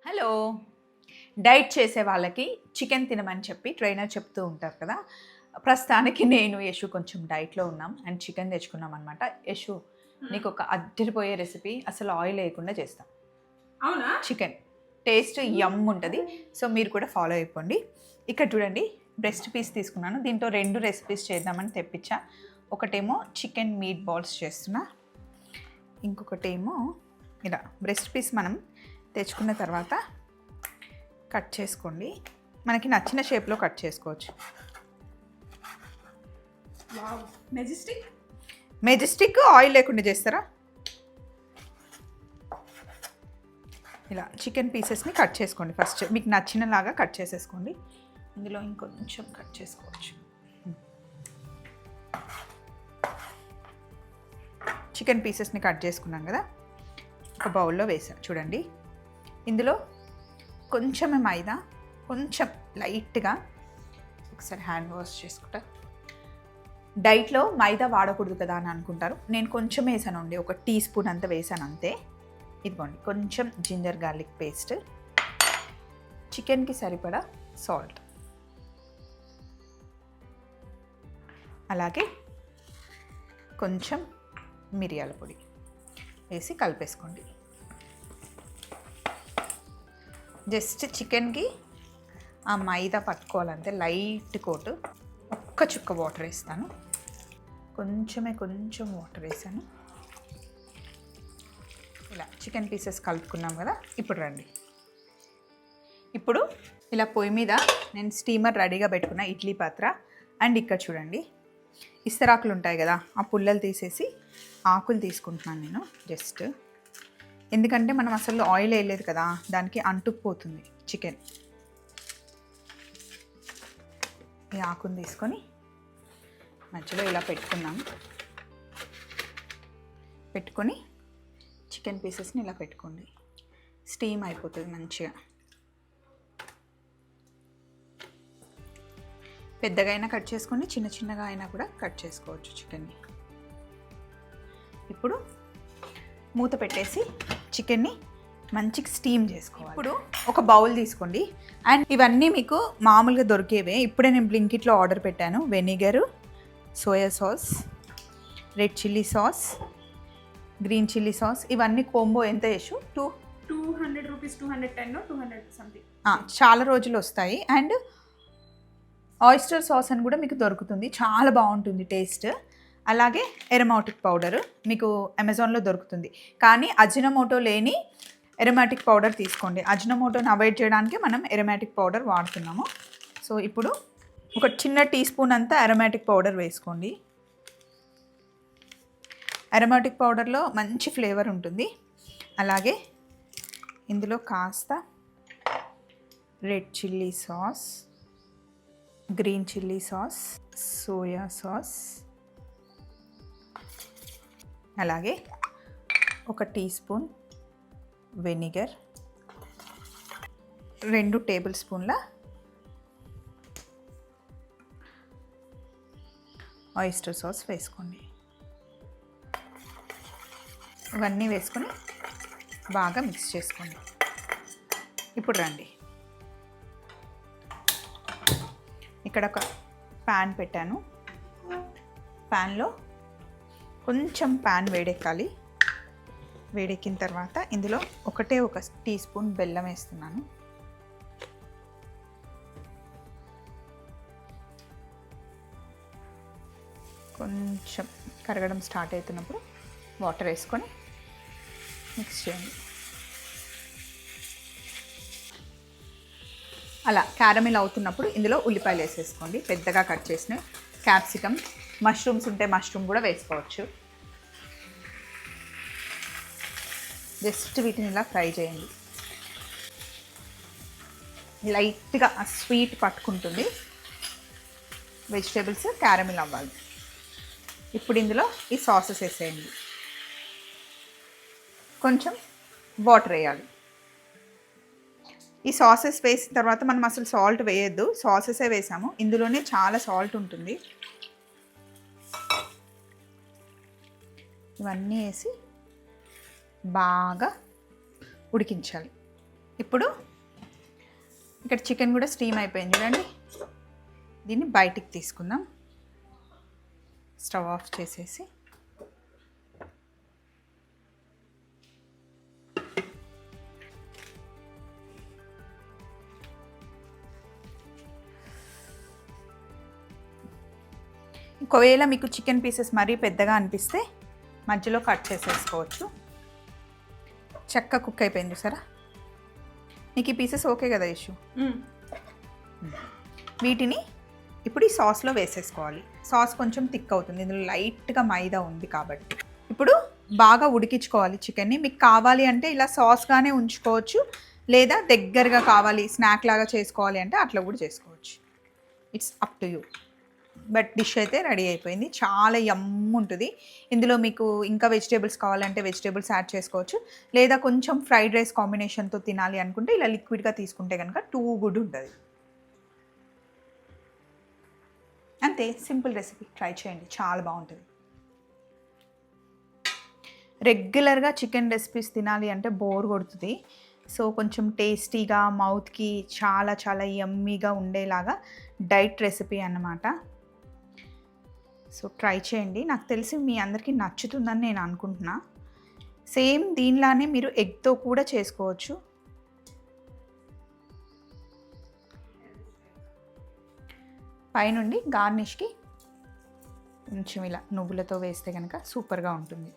Hello! Diet చేసే వాళ్ళకి chicken తినమని చెప్పి ట్రైనర్ చెప్తూ ఉంటారు కదా! ప్రస్తుతానికి నేను, యషు కొంచెం డైట్‌లో ఉన్నాం. And chicken తెచ్చుకున్నామనమాట. యషు నీకొక అద్దిరిపోయే రెసిపీ అసలు ఆయిల్ లేకుండా చేస్తా. అవునా? చికెన్. టేస్ట్ యమ్ ఉంటది. సో, మీరు కూడా ఫాలో అయిపోండి. ఇక్కడ చూడండి బ్రెస్ట్ పీస్ తీసుకున్నాను. దీంతో 2 రెసిపీస్ చేద్దామని తెప్పించా. ఒకటేమో చికెన్ మీట్ బాల్స్ చేస్తున్నా. ఇంకొకటేమో ఇలా బ్రెస్ట్ పీస్ మనం తెచ్చుకున్న తర్వాత కట్ చేసుకోండి. మనకి నచ్చిన షేప్లో కట్ చేసుకోవచ్చు. వావ్! మెజెస్టిక్. మెజెస్టిక్ ఆయిల్ లేకుండా చేస్తారా? ఇలా చికెన్ పీసెస్ని కట్ చేసుకోండి. ఫస్ట్ మీకు నచ్చినలాగా కట్ చేసేసుకోండి. ఇందులో ఇంకొంచెం కట్ చేసుకోవచ్చు. చికెన్ పీసెస్ని కట్ చేసుకున్నాం కదా, ఒక బౌల్లో వేసా చూడండి. ఇందులో కొంచెమే మైదా, కొంచెం లైట్గా ఒకసారి హ్యాండ్ వాష్ చేసుకుంటా. డైట్లో మైదా వాడకూడదు కదా అని అనుకుంటారు. నేను కొంచెం వేసానండి, ఒక టీ స్పూన్ అంతా వేసాను అంతే. ఇదిగోండి కొంచెం జింజర్ గార్లిక్ పేస్ట్, చికెన్కి సరిపడా సాల్ట్, అలాగే కొంచెం మిరియాల పొడి వేసి కలిపేసుకోండి. జస్ట్ చికెన్కి ఆ మైదా పట్టుకోవాలంటే లైట్ కోట్. ఒక్క చుక్క వాటర్ వేస్తాను, కొంచెం వాటర్ వేసాను. ఇలా చికెన్ పీసెస్ కలుపుకున్నాం కదా. ఇప్పుడు రండి, ఇప్పుడు ఇలా పొయ్యి మీద నేను స్టీమర్ రెడీగా పెట్టుకున్న ఇడ్లీ పాత్ర. అండ్ ఇక్కడ చూడండి ఇస్తరాకులు ఉంటాయి కదా, ఆ పుల్లలు తీసేసి ఆకులు తీసుకుంటున్నాను నేను జస్ట్. ఎందుకంటే మనం అసలు ఆయిల్ వేయలేదు కదా, దానికి అంటుకుపోతుంది చికెన్. ఈ ఆకుని తీసుకొని మధ్యలో ఇలా పెట్టుకొని చికెన్ పీసెస్ని ఇలా పెట్టుకోండి. స్టీమ్ అయిపోతుంది మంచిగా. పెద్దగా అయినా కట్ చేసుకోండి, చిన్నగా అయినా కూడా కట్ చేసుకోవచ్చు చికెన్ని. ఇప్పుడు మూత పెట్టేసి చికెన్ని మంచిగా స్టీమ్ చేసుకోవాలి. ఇప్పుడు ఒక బౌల్ తీసుకోండి. అండ్ ఇవన్నీ మీకు మామూలుగా దొరికేవే. ఇప్పుడే నేను బ్లింకిట్లో ఆర్డర్ పెట్టాను. Vinegar, soya sauce, red chilli sauce, green chilli sauce, ఇవన్నీ కోంబో ఎంత చేసు 200 రూపీస్, 210 200 సంథింగ్. చాలా రోజులు వస్తాయి. అండ్ ఆయిస్టర్ సాస్ అని కూడా మీకు దొరుకుతుంది, చాలా బాగుంటుంది టేస్ట్. అలాగే ఎరమాటిక్ పౌడర్ మీకు అమెజాన్లో దొరుకుతుంది. కానీ అజినోమోటో లేని ఎరమాటిక్ పౌడర్ తీసుకోండి. అజినోమోటోని అవాయిడ్ చేయడానికి మనం ఎరమాటిక్ పౌడర్ వాడుతున్నాము. సో ఇప్పుడు ఒక చిన్న టీ స్పూన్ అంతా అరోమాటిక్ పౌడర్ వేసుకోండి. అరోమాటిక్ పౌడర్లో మంచి ఫ్లేవర్ ఉంటుంది. అలాగే ఇందులో కాస్త red chilli sauce, green chilli sauce, soya sauce, అలాగే ఒక టీ స్పూన్ వెనిగర్, 2 టేబుల్ స్పూన్ల ఆయిస్టర్ సాస్ వేసుకోండి. ఇవన్నీ వేసుకొని బాగా మిక్స్ చేసుకోండి. ఇప్పుడు రండి, ఇక్కడ ఒక ప్యాన్ పెట్టాను. ప్యాన్లో కొంచెం ప్యాన్ వేడెక్కాలి. వేడెక్కిన తర్వాత ఇందులో ఒక టీ స్పూన్ బెల్లం వేస్తున్నాను. కొంచెం కరగడం స్టార్ట్ అవుతున్నప్పుడు వాటర్ వేసుకొని మిక్స్ చేయండి. అలా క్యారమిల్ అవుతున్నప్పుడు ఇందులో ఉల్లిపాయలు వేసేసుకోండి, పెద్దగా కట్ చేసిన. క్యాప్సికమ్, మష్రూమ్స్ ఉంటే మష్రూమ్ కూడా వేసుకోవచ్చు. జస్ట్ వీటిని ఇలా ఫ్రై చేయండి. లైట్గా స్వీట్ పట్టుకుంటుంది, వెజిటేబుల్స్ క్యారమిల్ అవ్వాలి. ఇప్పుడు ఇందులో ఈ సాసెస్ వేసేయండి. కొంచెం వాటర్ వేయాలి. ఈ సాసెస్ వేసిన తర్వాత మనం అసలు సాల్ట్ వేయొద్దు, సాసెసే వేసాము, ఇందులోనే చాలా సాల్ట్ ఉంటుంది. ఇవన్నీ వేసి బాగా ఉడికించాలి. ఇప్పుడు ఇక్కడ చికెన్ కూడా స్టీమ్ అయిపోయింది చూడండి. దీన్ని బయటికి తీసుకుందాం. స్టవ్ ఆఫ్ చేసేసి ఒకవేళ మీకు చికెన్ పీసెస్ మరీ పెద్దగా అనిపిస్తే మధ్యలో కట్ చేసేసుకోవచ్చు. చక్కగా కుక్ అయిపోయింది చూసారా. నీకు ఈ పీసెస్ ఓకే కదా ఇష్యూ? వీటిని ఇప్పుడు ఈ సాస్లో వేసేసుకోవాలి. సాస్ కొంచెం థిక్ అవుతుంది, ఇందులో లైట్గా మైదా ఉంది కాబట్టి. ఇప్పుడు బాగా ఉడికించుకోవాలి చికెన్ని. మీకు కావాలి అంటే ఇలా సాస్గానే ఉంచుకోవచ్చు, లేదా దగ్గరగా కావాలి స్నాక్ లాగా చేసుకోవాలి అంటే అట్లా కూడా చేసుకోవచ్చు. It's up to you. But dish అయితే రెడీ అయిపోయింది. చాలా యమ్ ఉంటుంది. ఇందులో మీకు ఇంకా వెజిటేబుల్స్ కావాలంటే వెజిటేబుల్స్ యాడ్ చేసుకోవచ్చు, లేదా కొంచెం ఫ్రైడ్ రైస్ కాంబినేషన్తో తినాలి అనుకుంటే ఇలా లిక్విడ్గా తీసుకుంటే కనుక టూ గుడ్ ఉంటుంది. అంతే, సింపుల్ రెసిపీ. ట్రై చేయండి, చాలా బాగుంటుంది. రెగ్యులర్గా చికెన్ రెసిపీస్ తినాలి అంటే బోర్ కొడుతుంది. సో కొంచెం టేస్టీగా, మౌత్కి చాలా చాలా యమ్మీగా ఉండేలాగా డైట్ రెసిపీ అన్నమాట. సో ట్రై చేయండి. నాకు తెలిసి మీ అందరికీ నచ్చుతుందని నేను అనుకుంటున్నా. సేమ్ దీనిలానే మీరు ఎగ్తో కూడా చేసుకోవచ్చు. పైనుండి గార్నిష్కి కొంచెం ఇలా నువ్వులతో వేస్తే కనుక సూపర్గా ఉంటుంది.